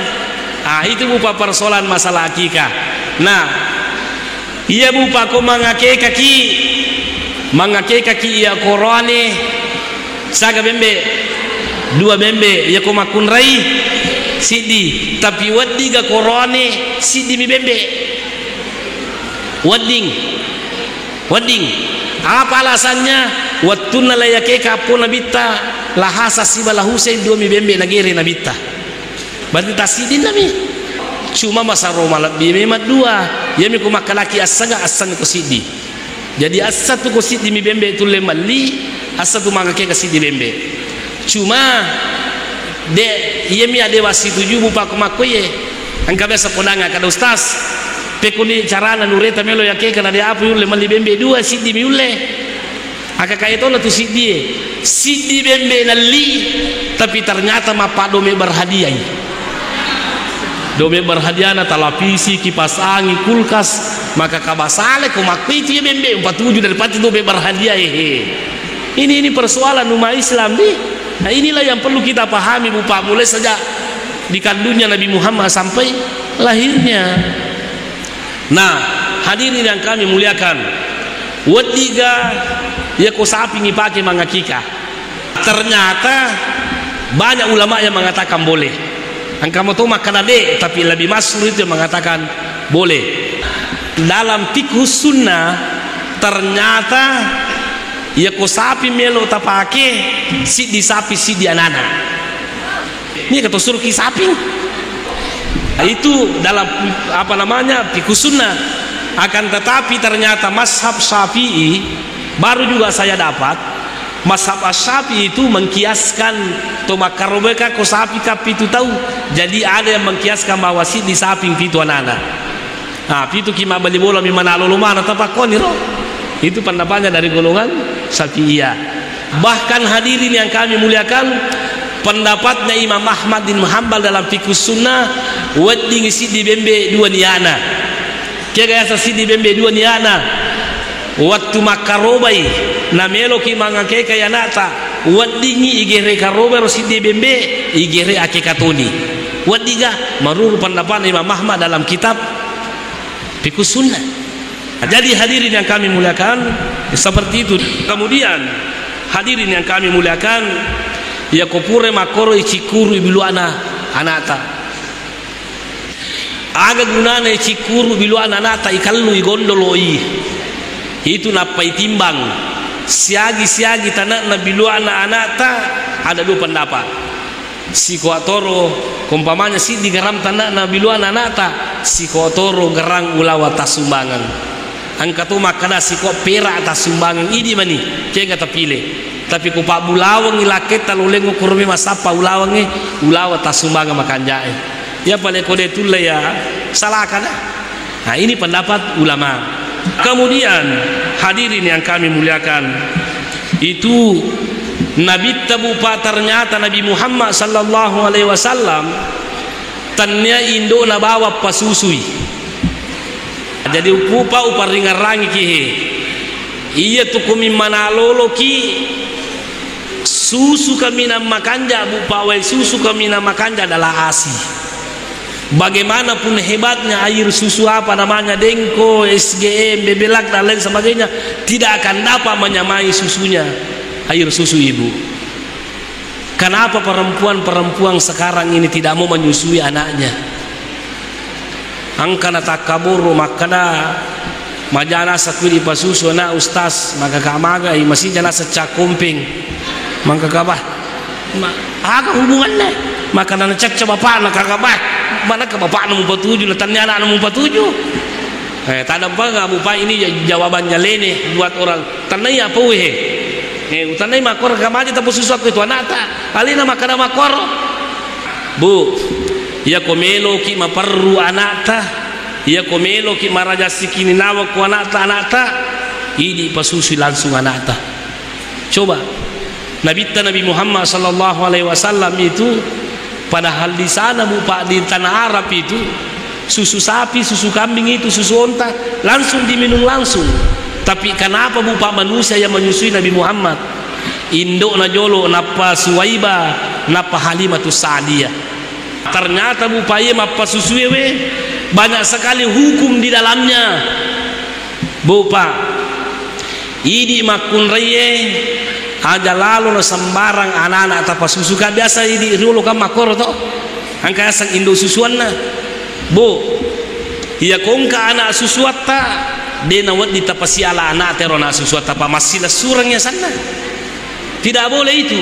itu bupa persoalan masalah akikah. Nah iya bupa ko mangake kaki ya korone saga bembe 2 bembe ya ko makunrai sidi tapi wadi ga korone sidi mi bembe wading apa alasannya wattuna la yake kapo nabita lahasa sibala Husain 2 mi bembe nagere nabita berarti tasidin nami cuma masa Roma lebih memat 2 ya mi ko makalaki asaga asan ko sidi. Jadi asatu ko sidi mi bembe itu lemali asatu mangake ka sidi bembe cuma de yemi ade wasi 7 bupa ko makoye angka biasa podanga kada ustaz pekuni carana nureta melo yake kana de apu yule mali bembe 2 sidi mi yule aka kaito na tu sidi bembe nali tapi ternyata mapado me berhadiah dome berhadiah na televisi kipas angin kulkas maka kabasale ko makpiti ya bembe 47 dari pati dome berhadiah ini persoalan umat Islam nih. Nah inilah yang perlu kita pahami bupa mulai sejak dikandungnya Nabi Muhammad sampai lahirnya. Nah hadirin yang kami muliakan wadiga ya ko sapi ngipake mangakika ternyata banyak ulama yang mengatakan boleh angka moto makan ade tapi lebih masyhur itu yang mengatakan boleh dalam fikih sunnah ternyata ya ko sapi melo tapake sidi sapi sidi anana ini kata surki sapi itu dalam apa namanya fikih sunnah akan tetapi ternyata mazhab Syafi'i baru juga saya dapat mazhab Syafi'i itu mengkiaskan tomakarobeka ko sapi kapi itu tahu jadi ada yang mengkiaskan bahwa sidi sapi pitu anana pitu kima bali bola mi manalo lumana tapakoni ro itu pendapatnya dari golongan Syafi'iyah Bahkan hadirin yang kami muliakan, pendapatnya Imam Ahmad bin Hanbal dalam fiqh sunnah, wedding sidi bembe dua niana. Kaya sa sidi bembe dua niana. Waktu makarobai na melo ki mangake kaya nata. Weddingi igere karobai ro sidi bembe igere ake katoni. Weddiga marur pendapat Imam Ahmad dalam kitab fiqh sunnah. Jadi hadirin yang kami muliakan, seperti itu. Kemudian hadirin yang kami muliakan, ya kopure makoro icikuru bilu anata. Aga gunana icikuru bilu anata ikallu igondoloi. Itu napai timbang. Siagi tanak na bilu anata ada dua pendapat. Si kuatoro kompamanya si digaram tanak na bilu anata, si kuatoro gerang ulawa tasumbangan. Angka tu makana si kok perak atas sumbangan ini mani kaya kata pilih tapi ku pak bulawang ilaket taluleng ukurumi masapa ulawang ulawa atas sumbangan makan jae ya paling kode tu ya salah kan. Nah ini pendapat ulama. Kemudian hadirin yang kami muliakan, itu Nabi tabupa ternyata Nabi Muhammad sallallahu alaihi wasallam tanya indo na bawa pasusui. Jadi upupa uparingarangi kihe iya tukumi manalolo ki susu kami na makanja bupawai susu kami na makanja adalah ASI. Bagaimanapun hebatnya air susu apa namanya Denko, SGM, Bebelak dan lain sebagainya tidak akan dapat menyamai susunya air susu ibu. Kenapa perempuan sekarang ini tidak mau menyusui anaknya? Angkana takaburu makana majana sakuri pasusu na ustaz maka kamaga masih jana secak kumping maka kabah aga hubungannya maka nana cek bapak nak kabah mana ke bapak nomor 47 tanya anak nomor 47 tadam pa nga bupa ini jawabannya lene buat orang tanay apa weh tanay makor kamaji tapos sesuatu itu anak ta alina makana makor bu ya komelo ki maparru anata ya komelo ki maraja sikini nawa ku anata ini pasusi langsung anata. Coba Nabi Muhammad sallallahu alaihi wasallam itu padahal di sana bupa di tanah Arab itu susu sapi, susu kambing itu susu onta langsung diminum langsung. Tapi kenapa bupa manusia yang menyusui Nabi Muhammad? Indok na jolo napa Suwaiba napa Halimatus Sa'diyah. Ternyata bupaya mapa susuwe banyak sekali hukum di dalamnya. Bupa idi makun reye aja lalu na sembarang anak-anak tapa susu ka biasa idi riolo ka makor to angka sang indo susuan na bu iya kongka anak susuata de na wad ditapasi ala anak terona susuata pa masila surangnya sana tidak boleh itu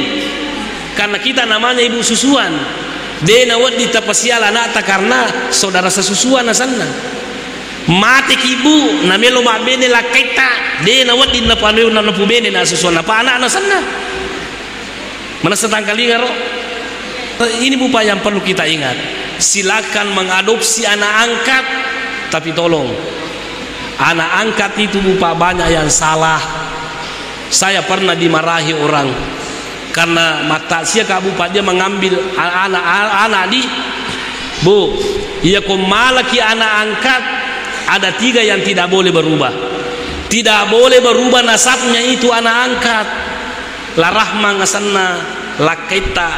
karena kita namanya ibu susuan. Dena wad ditapasiala nata karena saudara sesusuan sana mati kibu na melo mabene la kaita dena wad dinapanu na napu bene na susuan apa anak na sana mana setangkali ngaro. Ini bupa yang perlu kita ingat. Silakan mengadopsi anak angkat, tapi tolong anak angkat itu bupa banyak yang salah. Saya pernah dimarahi orang karena mata sia kabupat dia mengambil anak di bu ia komalaki anak angkat ada 3 yang tidak boleh berubah nasabnya itu anak angkat la rahma ngasanna la kaita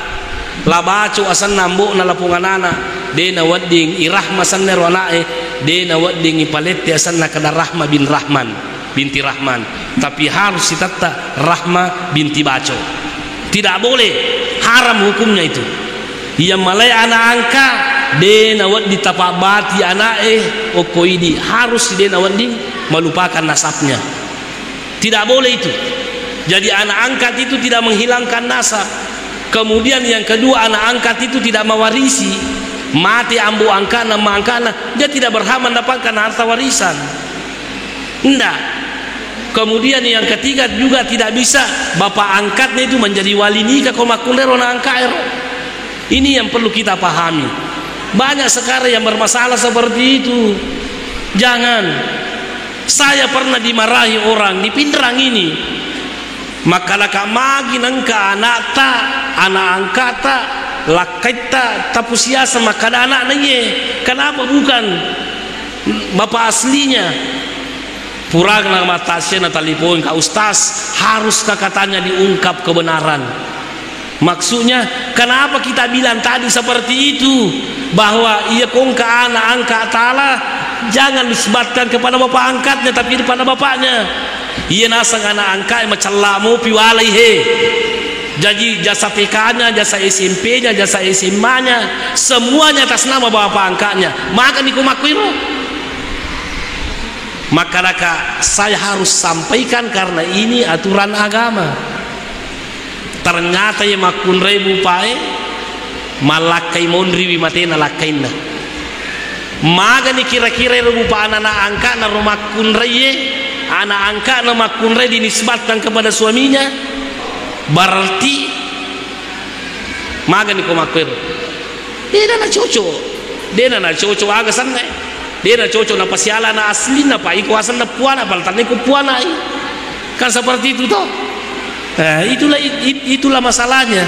la bacu asanna mbu na lapungan anak dena wadding irahma sanner wanae dena wadding ipalette asanna kada rahma bin rahman binti rahman tapi harus ditata rahma binti baco. Tidak boleh, haram hukumnya itu. Ia malai anak angka dena wad ditapabati anak okoidi harus dena wad melupakan nasabnya. Tidak boleh itu. Jadi anak angkat itu tidak menghilangkan nasab. Kemudian yang kedua anak angkat itu tidak mewarisi. Mati ambu angkana ma angkana dia tidak berhak mendapatkan harta warisan. Enggak. Kemudian yang ketiga juga tidak bisa bapak angkatnya itu menjadi wali nikah komakulero na angkair. Ini yang perlu kita pahami. Banyak sekarang yang bermasalah seperti itu. Jangan. Saya pernah dimarahi orang di Pindrang ini. maka laka magi nangka anak ta anak angkata lakaita tapusiasa maka ada anak nanye. Kenapa bukan bapak aslinya? Purang nang matasya na telepon ka ustaz, haruskah katanya diungkap kebenaran? Maksudnya kenapa kita bilang tadi seperti itu, bahwa ia kongka anak angkat ta'ala jangan disebutkan kepada bapak angkatnya tapi kepada bapaknya. Ia nasang anak angkat macam lamu piwalai he. Jadi jasa PK-nya, jasa SMP-nya, jasa SMA-nya, semuanya atas nama bapak angkatnya. Maka dikumakuiru. Maka saya harus sampaikan karena ini aturan agama. Ternyata yang makun rebu pae malakai mondri wimatena lakaina. Maka ni kira-kira rebu pa anak angkat na rumakun reye, anak angkat na makun reye dinisbatkan kepada suaminya. Berarti maka ni kumakuir. Dia na cocok. Dia na cocok agasan na. Dia na cocok na pasiala na asli na pa ikuasan na puana baltan ku puana kan seperti itu toh. Itulah masalahnya,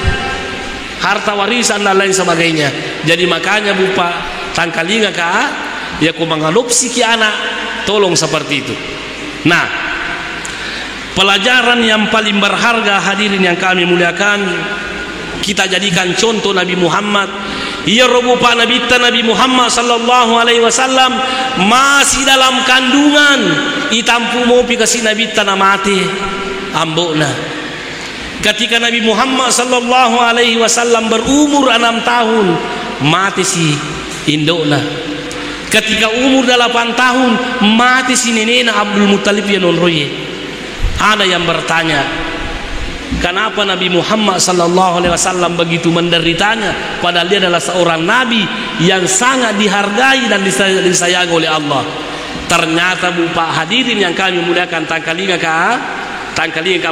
harta warisan dan lain sebagainya. Jadi makanya bupa tangkalinga ka ya ku mengadopsi ki anak, tolong seperti itu. Nah, pelajaran yang paling berharga hadirin yang kami muliakan, kita jadikan contoh Nabi Muhammad. Ia rupa Nabi Muhammad sallallahu alaihi wasallam masih dalam kandungan itampu mopi kasih Nabi tanah mati ambokna. Ketika Nabi Muhammad sallallahu alaihi wasallam berumur 6 tahun mati si indokna. Ketika umur 8 tahun mati si nenekna Abdul Muttalib yang nonroye. Ada yang bertanya, kenapa Nabi Muhammad sallallahu alaihi wasallam begitu menderitanya padahal dia adalah seorang nabi yang sangat dihargai dan disayangi oleh Allah. Ternyata bupa hadirin yang kami muliakan tangkalinga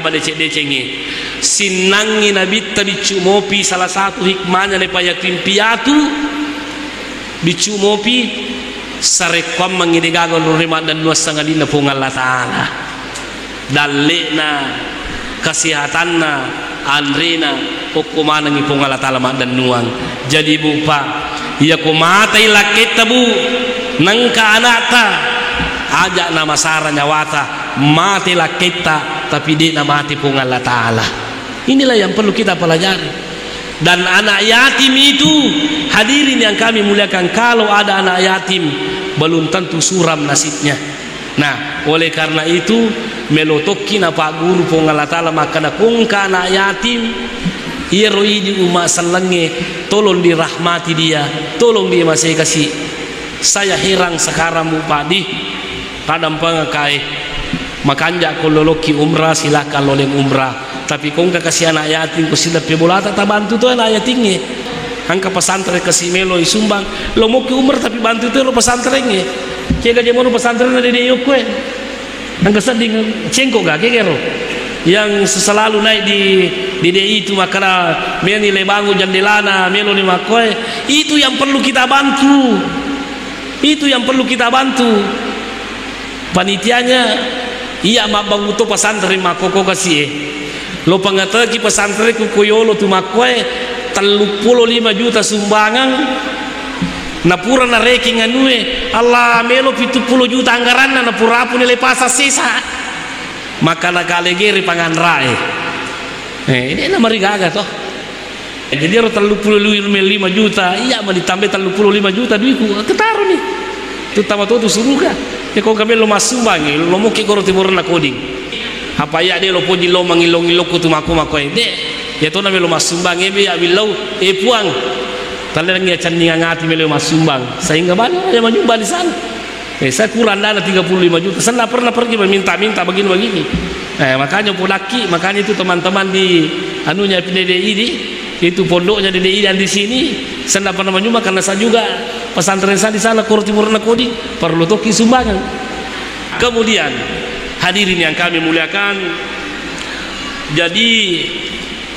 pada decek-decengi sinangi Nabi tadi cumopi salah satu hikmahnya lepa yatim piatu dicumopi sarekwam mengidigagon nurimat dan nuas sangadina pung Allah Ta'ala dalekna kesihatanna andrina hukumana ngipung Allah Ta'ala dan nuang. Jadi bupa ia kumatai laketa bu nangka anakta ajak nama sara nyawata mati laketa tapi dia mati pung Allah Ta'ala. Inilah yang perlu kita pelajari. Dan anak yatim itu hadirin yang kami muliakan, kalau ada anak yatim belum tentu suram nasibnya. Nah, oleh karena itu melotoki na Pak Guru pong Allah Ta'ala maka nakungka anak yatim iroi di umat selenge, tolong dirahmati dia, tolong dia masih kasih. Saya heran sekarang Bupati kadang pengakai makanya kalau loloki umrah silakan loleng umrah, tapi kau kasih anak yatim kau silap pebolata tak bantu tuh anak yatimnya. Angka pesantren kasih melo sumbang lo mau ke umrah tapi bantu tuh lo pesantrennya. Kega je mau pesantren ada di yukwe. Angka sedih cengkok gak kegero yang selalu naik di DI itu makana meni lebangu jandelana melo ni makoy itu yang perlu kita bantu. Itu yang perlu kita bantu. Panitianya iya mabang uto pesantren makoko kasih lo pangataki pesantren ku koyolo tu makoy 35 juta sumbangan napura na reking anue Allah melo 70 juta anggaran na pura pun nilai pasar sisa maka nagalegeri panganrae ini nama rigaga toh jadi ro 35 juta iya mau ditambah 35 juta duitku ketaruh nih tu tamato tu suruga ya kau kami lo masumbang lo mau kikoro timur na coding apa ya dia lo poji lo mangilong-ilong ku tu maku dek ya tu nami lo masumbang ebe ya bilau puang talang ya candingan ngati melo masumbang sehingga banyak yang menyumbang di sana. Saya kurang dana 35 juta. Saya tidak pernah pergi meminta-minta begini-begini. Makanya pulaki, makanya itu teman-teman di anunya PDDI ini, itu pondoknya DDI dan di sini saya tidak pernah menyumbang karena saya juga pesantren saya di sana Kor Timur Nakodi perlu toki sumbangan. Kemudian hadirin yang kami muliakan, jadi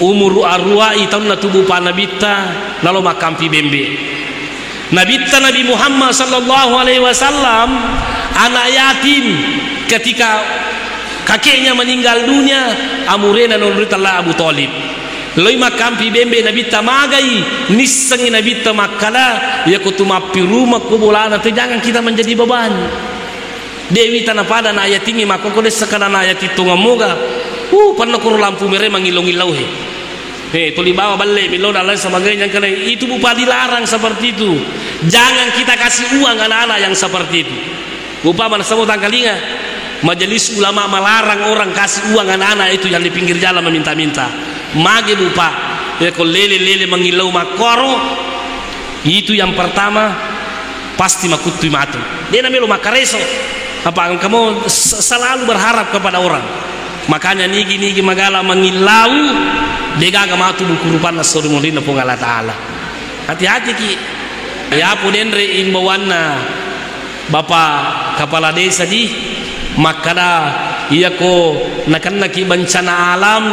umur arwai tahun tubuh panabita lalu makam pi bembe Nabi Muhammad sallallahu alaihi wasallam anak yatim ketika kakeknya meninggal dunia, amurena nuritalah Abu Talib. Loi makampi bembe nabi tamagai nisangi nabi tamakala ya kutumapi rumah kubulana tu jangan kita menjadi beban. Dewi tanah pada na ayat ini maka kau sekadar ayat itu ngamoga. Pernah kau lampu merah mengilau-ngilau he. Tuli bawa balik milau dan lain sebagainya karena itu bupa dilarang seperti itu. Jangan kita kasih uang anak-anak yang seperti itu. Bupa mana semua tangkalinga. Majelis ulama melarang orang kasih uang anak-anak itu yang di pinggir jalan meminta-minta. Mage lupa ya kalau lele mengilau makoro itu yang pertama pasti makutu matu dia namanya makareso apa kamu selalu berharap kepada orang makanya nigi magala mengilau dega matu bukurupan nasuri mulina pun Allah Ta'ala hati-hati ki ya pudenre imbawana Bapak Kepala Desa di makada iya ko nakan-naki bencana alam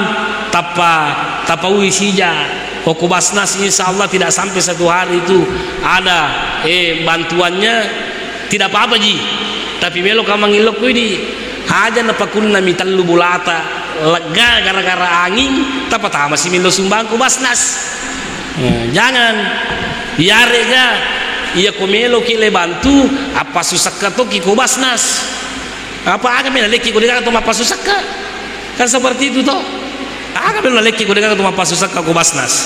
tapa wisija koko Basnas insyaallah tidak sampai 1 hari itu ada bantuannya tidak apa-apa ji tapi melo kamangilok ini aja napakunna mitallu bulata lega gara-gara angin tapa masih milo sumbang ko Basnas jangan yarega iya ko melo kile bantu apa susah to ki ko Basnas apa aga mena leki ko dengan to apa susah kan seperti itu toh aga mena leki ko dengan to apa susah ko Basnas.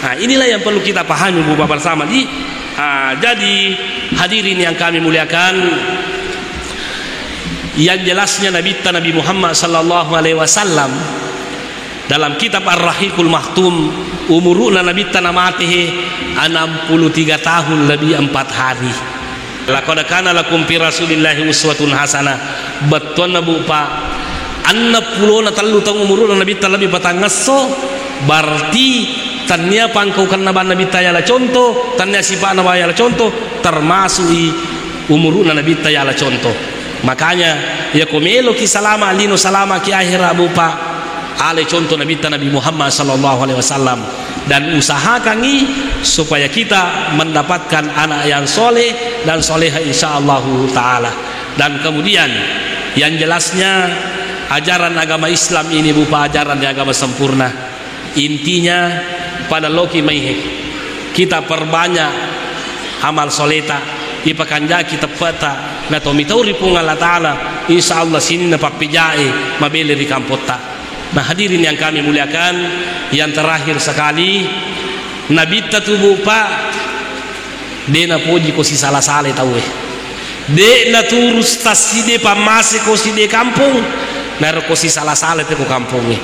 Nah inilah yang perlu kita pahami Bapak bersama di jadi hadirin yang kami muliakan yang jelasnya Nabi Muhammad sallallahu alaihi wasallam dalam kitab Ar-Rahiqul Mahtum umuruna Nabi tanamatihi 63 tahun lebih 4 hari. Laqad kana lakum fi Rasulillahi uswatun hasanah. Betul nabu pak. 60 tallu tang umuruna Nabi lebih patangasso berarti tanya pangkau karena Nabi tayala contoh, tanya sifat Nabi contoh termasuk umuruna Nabi tayala contoh. Makanya ya komelo ki salama alino salama ki akhir abu pak ale contoh Nabi Muhammad sallallahu alaihi wasallam dan usahakan supaya kita mendapatkan anak yang soleh dan soleha insyaallah taala. Dan kemudian yang jelasnya ajaran agama Islam ini bukan ajaran di agama sempurna. Intinya pada loki maihe kita perbanyak amal soleta ipakanja kita peta na tomitau ripung Allah taala insyaallah sini na pakpijai mabele di kampota. Nah hadirin yang kami muliakan, yang terakhir sekali Nabi tatubu pak dena poji kosi salah-salah tahu de na turus taside pamase kosi de kampung nar kosi salah-salah te ko kampungnya.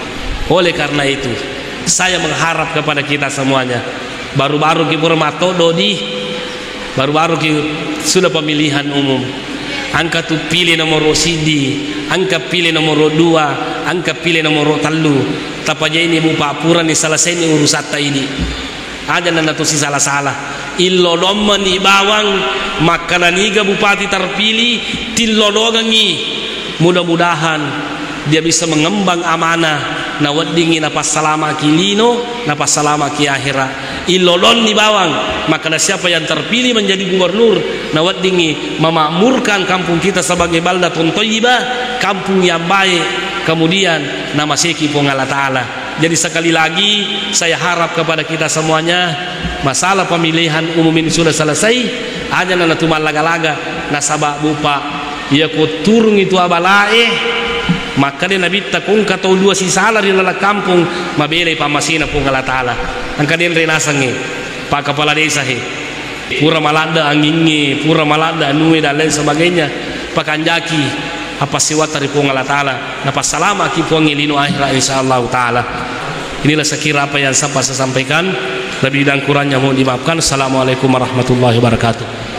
Oleh karena itu saya mengharap kepada kita semuanya baru-baru ki Purmato Dodi baru-baru ki sudah pemilihan umum angka tu pilih nomor sidi angka pilih nomor 2 angka pilih nomor 3 tapaja ini bu papura ni selesai ni urusata ini aja nanda tu si salah-salah illo domman i bawang makananiga bupati terpilih tillodogangi mudah-mudahan dia bisa mengembang amanah na weddingi napas salama kilino napas salama ki akhirat ilolon di bawang maka siapa yang terpilih menjadi gubernur na weddingi memakmurkan kampung kita sebagai baldatun thayyibah kampung yang baik kemudian nama seki pun Allah taala. Jadi sekali lagi saya harap kepada kita semuanya masalah pemilihan umum ini sudah selesai aja nana tumal laga-laga nasabak bupa ya ko turung itu abalae maka dia Nabi takung katau 2 sisala di dalam kampung mabele pamasina pun Allah taala angka dia renasangi Pak Kepala Desa pura malada angingi pura malada nuwe dan lain sebagainya pakanjaki apa siwat dari pun Allah taala napa salama ki pun lino akhirat insyaallah taala. Inilah sekira apa yang saya sampaikan, lebih dan kurangnya mohon dimaafkan. Assalamualaikum warahmatullahi wabarakatuh.